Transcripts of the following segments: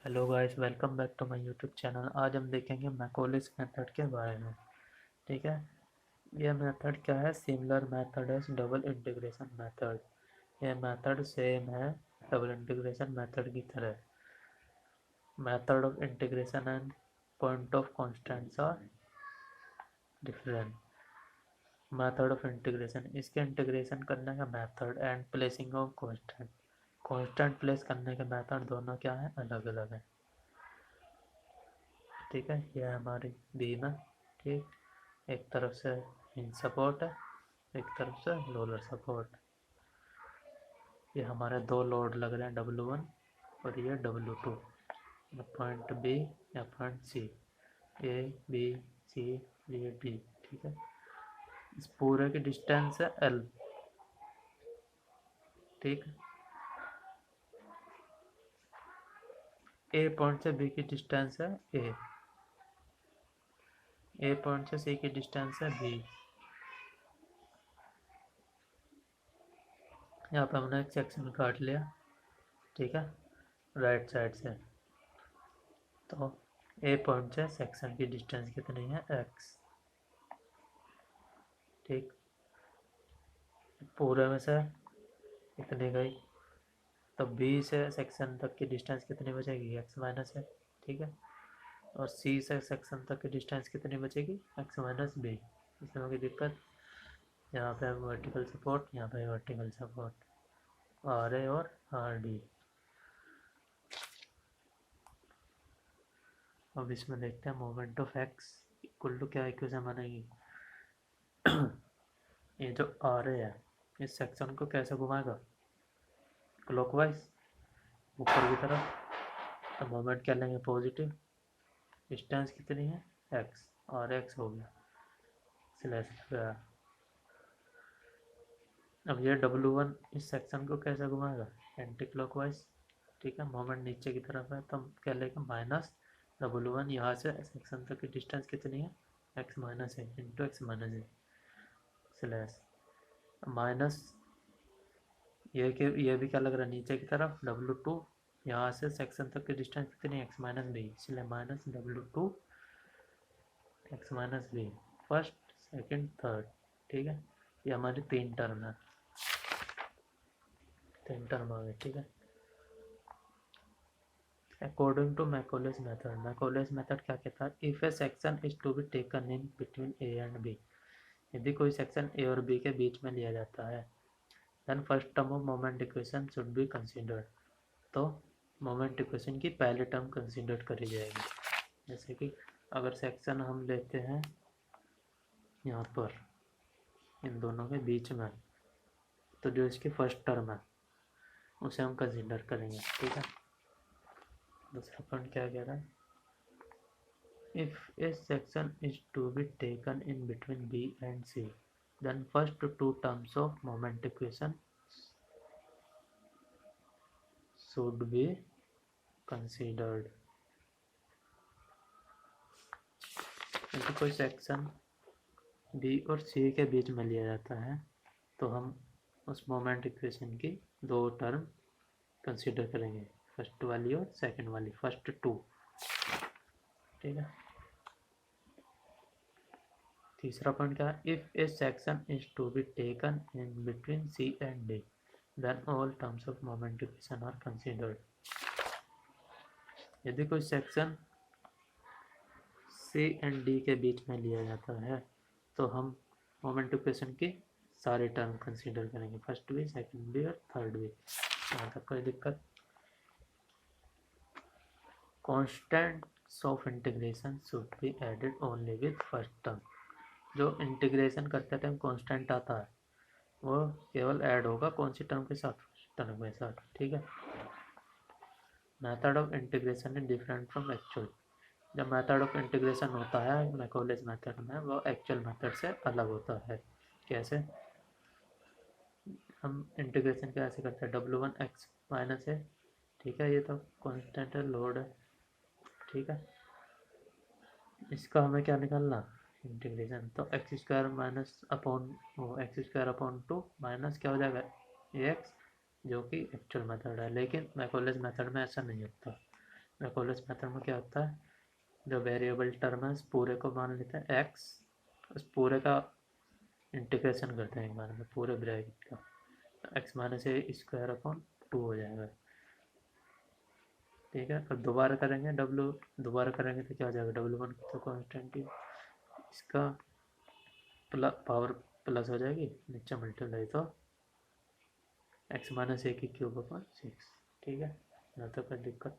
Hello guys, welcome back to my YouTube channel. आज हम देखेंगे मैकॉलेज मेथड के बारे में। ठीक है। यह मेथड क्या है? Similar method as double integration method. यह मेथड सेम है डबल इंटीग्रेशन मेथड की तरह। Method of integration and point of constants are different. Method of integration, इसके इंटीग्रेशन करने का method and placing of constant, constant place करने के method दोनों क्या है? अलग अलग है। ठीक है, यह हमारी बीम है। ठीक, एक तरफ से हिंज सपोर्ट है, एक तरफ से रोलर सपोर्ट। ये हमारे दो लोड लग रहे हैं, W1 और ये W2। पॉइंट बी या point C, A B C ये डी। ठीक है, इस पूरे की डिस्टेंस है L। ठीक, ए पॉइंट से बी की डिस्टेंस है ए पॉइंट से सी की डिस्टेंस है B। यहाँ पे हमने एक सेक्शन काट लिया। ठीक है, राइट साइड से। तो ए पॉइंट से सेक्शन की डिस्टेंस कितनी है? X। ठीक, पूरे में से कितनी गई? तो B से सेक्शन तक की डिस्टेंस कितनी बचेगी? X माइनस है। ठीक है, और C से सेक्शन तक की डिस्टेंस कितनी बचेगी? X minus B। इसमें कोई दिक्कत? यहाँ पे वर्टिकल सपोर्ट, यहाँ पे वर्टिकल सपोर्ट, RA और RD। अब इसमें देखते हैं moment of X equal to क्या इक्वेशन बनेगी। ये जो RA है, इस सेक्शन को कैसे घुमाएगा? क्लॉकवाइज ऊपर की तरफ। तो मोमेंट क्या लेंगे? पॉजिटिव। डिस्टेंस कितनी है? X, और X हो गया स्लैश लगा। अब ये W1 इस सेक्शन को कैसे घुमाएगा? Anti clockwise. ठीक है, मोमेंट नीचे की तरफ है तो हम क्या लेंगे? Minus W1। यहाँ से सेक्शन तक की डिस्टेंस कितनी है? X माइनस है इंटू X माइनस है स्लैश माइनस। ये भी क्या लग रहा है? नीचे की तरफ W2। यहाँ से सेक्शन तक की डिस्टेंस कितनी है? X माइनस बी, इसलिए minus W2 X minus B, first second third. ठीक है, ये हमारी तीन टर्म है, तीन टर्म आ गई। ठीक है, according to Macaulay's method, Macaulay's method क्या कहता है? If a section is to be taken in between A and B, यदि कोई सेक्शन ए और बी के बीच में लिया जाता है, then first term of moment equation should be considered. तो मोमेंट इक्वेशन की पहली टर्म कंसीडर करी जाएगी। जैसे कि अगर सेक्शन हम लेते हैं यहाँ पर इन दोनों के बीच में, तो जो इसकी फर्स्ट टर्म है उसे हम कंसीडर करेंगे। ठीक है, दूसरा पॉइंट क्या कह रहा है? If a section is to be taken in between B and C, then first two terms of moment equation should be considered. यदि कोई सेक्शन B और C के बीच में लिया जाता है तो हम उस मोमेंट इक्वेशन की दो टर्म कंसीडर करेंगे, फर्स्ट वाली और सेकंड वाली, फर्स्ट टू। ठीक है, तीसरा पॉइंट क्या है? If a section is to be taken in between C and D, then all terms of moment equation are considered. यदि कोई सेक्शन C एंड D के बीच में लिया जाता है तो हम मोमेंट इक्वेशन की सारे टर्म कंसीडर करेंगे, फर्स्ट भी, सेकंड भी और थर्ड भी। यहाँ तक कोई दिक्कत? Constants of integration should be added only with first term. जो इंटीग्रेशन करते टाइम कांस्टेंट आता है वो केवल ऐड होगा कौन सी टर्म के साथ? फर्स्ट टर्म के साथ। ठीक है, method of integration is different from actual. जब मेथड ऑफ इंटीग्रेशन होता है मैकॉलेज मेथड में, वो एक्चुअल मेथड से अलग होता है। कैसे? हम इंटीग्रेशन कैसे करते हैं? W1 X माइनस है। ठीक है, ये तो कांस्टेंट है, लोड है। ठीक है, इसका हमें क्या निकालना? इंटीग्रेशन। तो एक्स स्क्वायर माइनस अपॉन वो x square upon two minus क्या हो जाएगा? एक्स, जो कि एक्चुअल मेथड है। लेकिन मैकॉलेज मेथड में ऐसा नहीं होता। मैकॉलेस मेथड में क्या होता है, जो वेरिएबल टर्म है उस पूरे को मान लेते हैं एक्स, उस पूरे का इंटीग्रेशन करते हैं एक बार में पूरे ब्रैकेट का, एक्स माइनस ए स्क्वायर अपॉन 2 हो जाएगा। ठीक है, अब दोबारा करेंगे दोबारा करेंगे तो क्या हो जाएगा, W1 तो कॉन्स्टेंट ही, इसका पावर प्लस हो जाएगी, नीचे मल्टीप्लाई तो एक्स माइनस ए की क्यूब अपॉन 6। ठीक है, यहाँ तक कोई दिक्कत।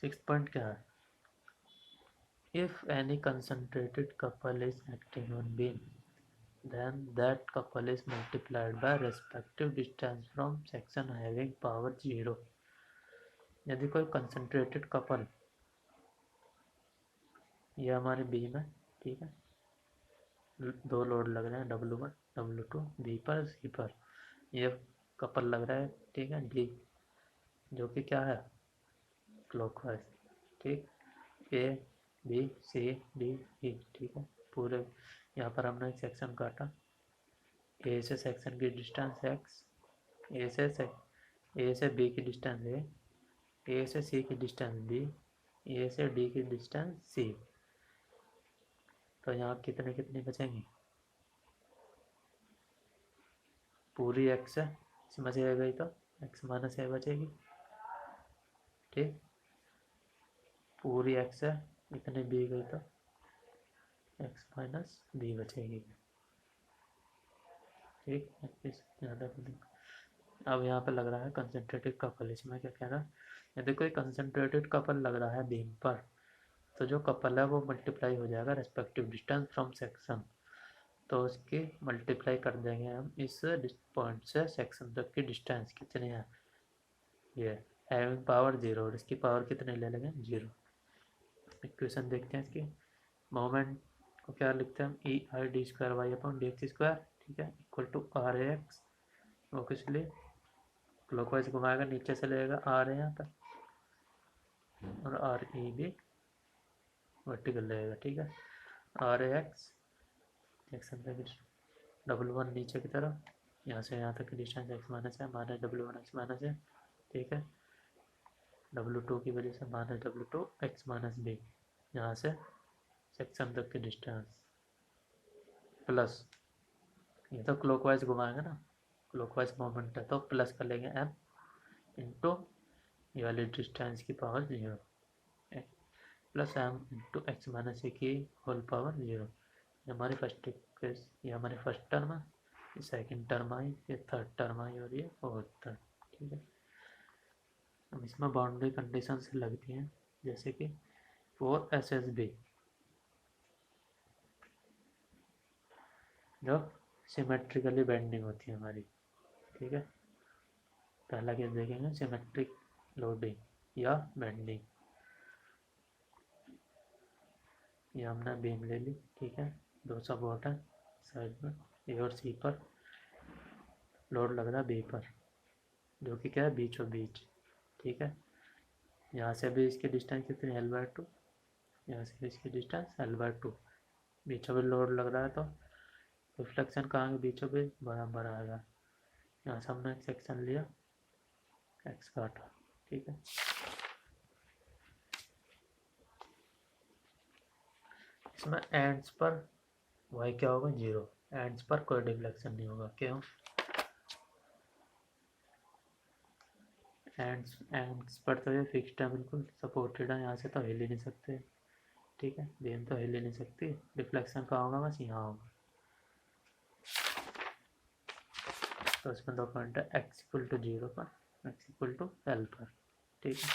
6 पॉइंट क्या है, if any concentrated couple is acting on beam, then that couple is multiplied by respective distance from section having power 0। यदि कोई कंसंट्रेटेड कपल, ये हमारे बीम है, ठीक है, दो लोड लग रहे हैं W1 W2 बी पर सी पर, ये कपल लग रहा है, ठीक है, डी, जो कि क्या है क्लॉकवाइज, ठीक, ए बी सी डी ई, ठीक है, पूरे यहाँ पर हमने एक सेक्शन काटा, ए से सेक्शन की डिस्टेंस एक्स, ए से बी की डिस्टेंस ए से सी की डिस्टेंस बी, ए से डी की डिस्टेंस सी। तो यहाँ कितने कितनी बचेंगी, पूरी एक्स है, इसमें से गई तो एक्स माइनस ए बचेगी, ठीक, पूरी एक्स है, इतने बी गई तो एक्स माइनस बी बचेगी। ठीक, ज़्यादा अब यहाँ पे लग रहा है कंसंट्रेटेड कपल, इसमें क्या कह रहा है, यदि कोई कंसंट्रेटेड कपल लग रहा है बीम पर, तो जो कपल है वो मल्टीप्लाई हो जाएगा रेस्पेक्टिव डिस्टेंस फ्रॉम सेक्शन, तो उसकी मल्टीप्लाई कर देंगे हम इस पॉइंट से सेक्शन तक की डिस्टेंस कितनी है, ये हैविंग पावर 0, और इसकी पावर कितने ले लेंगे 0। इक्वेशन देखते हैं इसकी, मोमेंट को क्या लिखते हैं हम, E I D square Y upon D X square, ठीक है, equal to R A X, वो किस लिए क्लॉकवाइज घुमाएगा, नीचे से लेगा आर यहाँ पर, और आर ई भी वर्टिकल रहेगा, ठीक है, आर ए एक्स W1 नीचे की तरफ, यहाँ से यहाँ तक की डिस्टेंस एक्स माइनस है, माइनस W1 एक्स माइनस है, ठीक है, W2 की वजह से minus W2 x minus B, यहाँ से सेक्शन तक की डिस्टेंस प्लस, ये तो क्लॉकवाइज घुमाएंगे ना, क्लॉकवाइज मोमेंट है तो प्लस कर लेंगे m इंटू ये वाली डिस्टेंस की power 0 plus m into X minus A की होल पावर 0। ये हमारी फर्स्ट टर्म है, ये सेकंड टर्म आई, ये थर्ड टर्म आई, और ये फोर्थ टर्म। ठीक है, अब इसमें बाउंड्री कंडीशन से लगती हैं, जैसे कि फॉर SSB जो सिमेट्रिकली बेंडिंग होती है हमारी, ठीक है, पहला केस देखेंगे सिमेट्रिक लोडिंग या बेंडिंग। ये हमने बीम ले ली, ठीक है, दो सपोर्ट है साइड में, ए और सी पर लोड लग रहा है बी पर, जो कि क्या है बीचों बीच, ठीक है, यहाँ से भी इसकी डिस्टेंस कितनी L/2, यहाँ से भी इसकी डिस्टेंस L/2, बीचों बीच लोड लग रहा है, तो रिफ्लेक्शन कहाँ बीचों बीच बराबर आएगा, यहाँ से हमने एक सेक्शन लिया एक्स काटा, ठीक है, इसमें एंड्स पर वाई क्या होगा 0, एंड्स पर कोई डिफ्लेक्शन नहीं होगा, क्यों, एंड्स पर तो ये फिक्स्ड है, बिल्कुल सपोर्टेड है, यहाँ से तो हिल ही नहीं सकते, ठीक है, बीम तो हिल ही नहीं सकती, डिफ्लेक्शन कहाँ होगा बस यहाँ होगा, तो इसमें दो पॉइंट है एक्स इक्वल टू 0 पर, एक्स इक्वल टू L पर, ठीक है,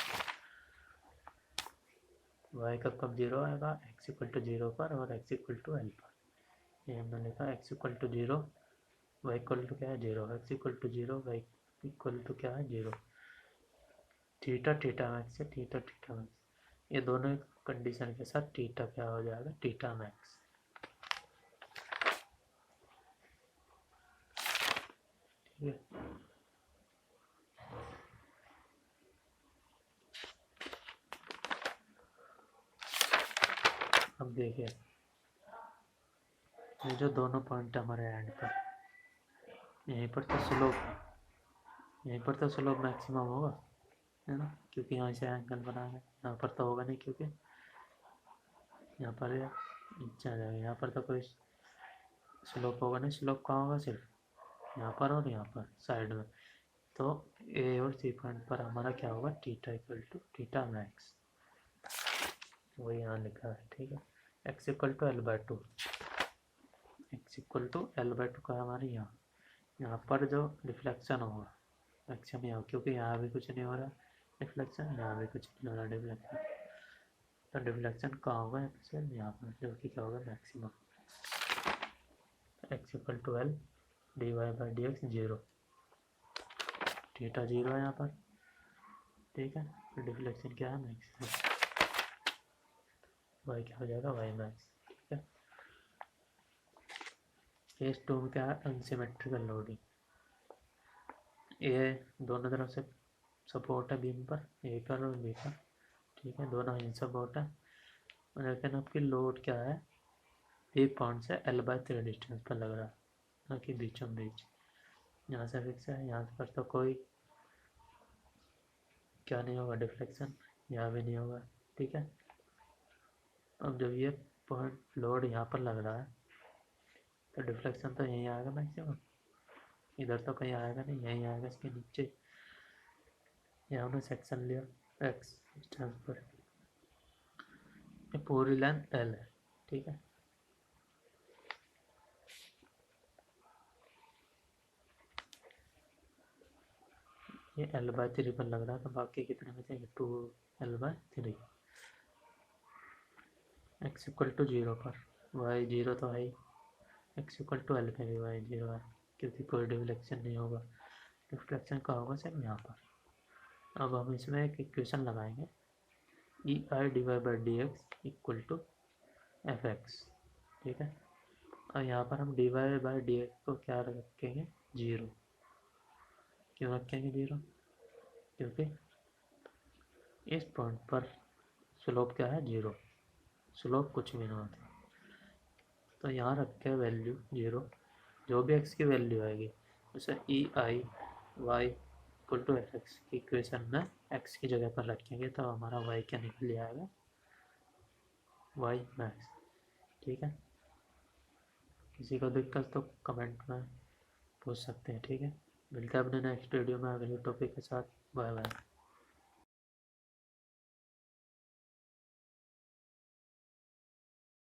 वाई कब 0 आएगा, एक्स इक्वल टू 0 पर और एक्स इक्वल टू L पर, ये हमने लिखा X equal to 0, Y equal to क्या है 0, X equal to 0, Y equal to क्या है 0, थीटा थीटा मैक्स है, थीटा थीटा मैक्स, ये दोनों कंडीशन के साथ थीटा क्या हो जाएगा थीटा मैक्स। ठीक है, अब देखिए ये जो दोनों पॉइंट हमारे एंड पर, यहीं पर तो स्लोप मैक्सिमम होगा, है ना, क्योंकि यहाँ से एंगल बना है, यहाँ पर तो होगा नहीं क्योंकि यहाँ पर नीचे आ जाएगा, यहाँ पर तो कोई स्लोप होगा नहीं। स्लोप कहाँ होगा, सिर्फ यहाँ पर और यहाँ पर साइड में। तो ए और सी पॉइंट पर हमारा क्या होगा, theta equal to theta max, वो यहाँ लिखा है, ठीक है। X equal to L by two, X equal to L by two का हमारे यहाँ पर जो रिफ्लेक्शन होगा मैक्सिमम यहाँ, क्योंकि यहाँ भी कुछ नहीं हो रहा रिफ्लेक्शन, यहाँ भी कुछ नहीं हो रहा रिफ्लेक्शन, तो रिफ्लेक्शन कहाँ होगा यहाँ पर, जो कि क्या होगा maximum. X equal to L D Y by D X zero, theta zero है यहाँ पर, ठीक है। डिफ्लेक्शन क्या है, मैक्सिमम, वाई क्या हो जाएगा, वाई मैक्स, ठीक है। केस टू में क्या है, अनसिमेट्रिकल लोडिंग। ये दोनों तरफ से सपोर्ट है बीम पर, ए पर और बी पर, ठीक है, दोनों ही सपोर्ट है। लेकिन आपकी लोड क्या है, एक पॉइंट से एल बाई थ्री डिस्टेंस पर लग रहा है, ना कि बीचों बीच। यहाँ से फिक्स है, यहाँ पर तो कोई क्या नहीं होगा डिफ्लेक्शन, यहाँ भी नहीं होगा, ठीक है। अब जब ये पॉइंट लोड यहाँ पर लग रहा है तो डिफ्लेक्शन तो यहीं आएगा मैक्सिमम, इधर तो कहीं आएगा नहीं, यहीं आएगा इसके नीचे। यहाँ हमने सेक्शन लिया एक्स डिस्टेंस पर, ये पूरी लेंथ एल है, ठीक है। ये एल बाई थ्री पर लग रहा है, तो बाकी कितने बचेंगे, two L by three. X equal to zero पर वाई जीरो तो है ही, एक्स इक्वल टू एल पे भी वाई जीरो है, क्योंकि कोई डिफ्लेक्शन नहीं होगा। डिफ्लेक्शन का होगा सिर्फ यहाँ पर। अब हम इसमें एक इक्वेशन लगाएंगे, E I D Y by D X equal to F X, ठीक है। और यहाँ पर हम D Y by D X को क्या रखेंगे, जीरो। क्यों रखेंगे जीरो, क्योंकि इस पॉइंट पर स्लोप क्या है, जीरो, स्लोप कुछ भी ना होता, तो यहाँ रखे वैल्यू जीरो। जो भी एक्स की वैल्यू आएगी उसे E I Y equal to F X की इक्वेशन में एक्स की जगह पर रखेंगे, तो हमारा वाई क्या निकल आएगा, वाई मैक्स, ठीक है। किसी को दिक्कत तो कमेंट में पूछ सकते हैं, ठीक है। मिलते हैं अपने नेक्स्ट वीडियो में अगले टॉपिक के साथ। Bye bye.